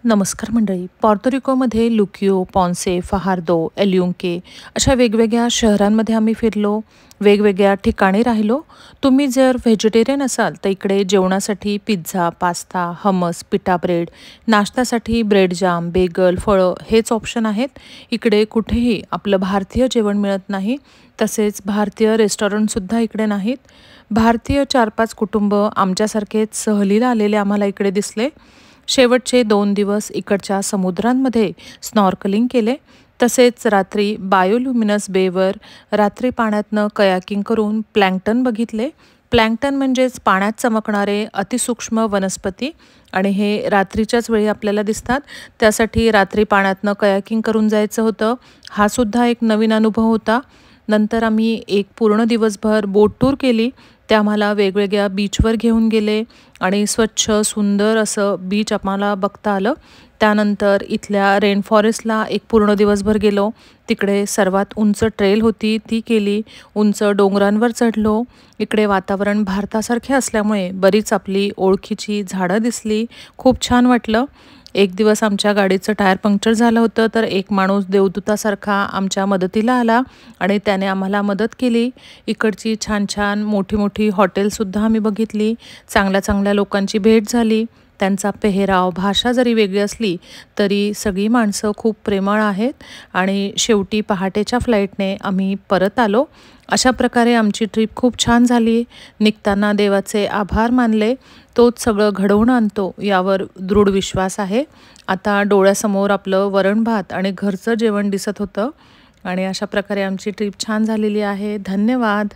नमस्कार मंडळी. पॉर्तोरिकोमध्ये लुकियो, पॉन्से, फहार्दो, एल्युंके अशा वेगवेगळ्या शहरांमध्ये आम्ही फिरलो, वेगवेगळ्या ठिकाणी राहिलो. तुम्ही जर व्हेजिटेरियन असाल तर इकडे जेवणासाठी पिझ्झा, पास्ता, हमस, पिटा ब्रेड, नाश्त्यासाठी ब्रेड जाम, बेगल, फळं हेच ऑप्शन आहेत. इकडे कुठेही आपलं भारतीय जेवण मिळत नाही. तसेच भारतीय रेस्टॉरंटसुद्धा इकडे नाहीत. भारतीय 4-5 कुटुंब आमच्यासारखेच सहलीला आलेले आम्हाला इकडे दिसले. शेवटचे 2 दिवस इकडच्या समुद्रांमध्ये स्नॉर्कलिंग केले. तसेच रात्री बायोल्युमिनस बेवर रात्री पाण्यातनं कयाकिंग करून प्लँक्टन बघितले. प्लँक्टन म्हणजेच पाण्यात चमकणारे अतिसूक्ष्म वनस्पती आणि हे रात्रीच्याच वेळी आपल्याला दिसतात. त्यासाठी रात्री पाण्यातनं कयाकिंग करून जायचं होतं. हा सुद्धा एक नवीन अनुभव होता. नंतर आम्ही एक पूर्ण दिवसभर बोट टूर केली. ते आम्हाला वेगवेगळ्या बीचवर घेऊन गेले आणि स्वच्छ सुंदर असं बीच आम्हाला बघता आलं. त्यानंतर इथल्या रेन फॉरेस्टला एक पूर्ण दिवसभर गेलो. तिकडे सर्वात उंच ट्रेल होती ती केली. उंच डोंगरांवर चढलो. इकडे वातावरण भारतासारखे असल्यामुळे बरीच आपली ओळखीची झाडं दिसली. खूप छान वाटलं. एक दिवस आमच्या गाडीचं टायर पंक्चर झालं होतं, तर एक माणूस देवदूतासारखा आमच्या मदतीला आला आणि त्याने आम्हाला मदत केली. इकडची छान छान मोठी मोठी हॉटेलसुद्धा आम्ही बघितली. चांगल्या चांगल्या लोकांची भेट झाली. त्यांचा पेहराव, भाषा जरी वेगळी असली तरी सगळी माणसं खूप प्रेमळ आहेत आणि शेवटी पहाटेच्या फ्लाईटने आम्ही परत आलो. अशा प्रकारे आमची ट्रिप खूप छान झाली. निघताना देवाचे आभार मानले. तोच सगळं घडवून आणतो यावर दृढ विश्वास आहे. आता डोळ्यासमोर आपलं वरण भात आणि घरचं जेवण दिसत होतं आणि अशा प्रकारे आमची ट्रिप छान झालेली आहे. धन्यवाद.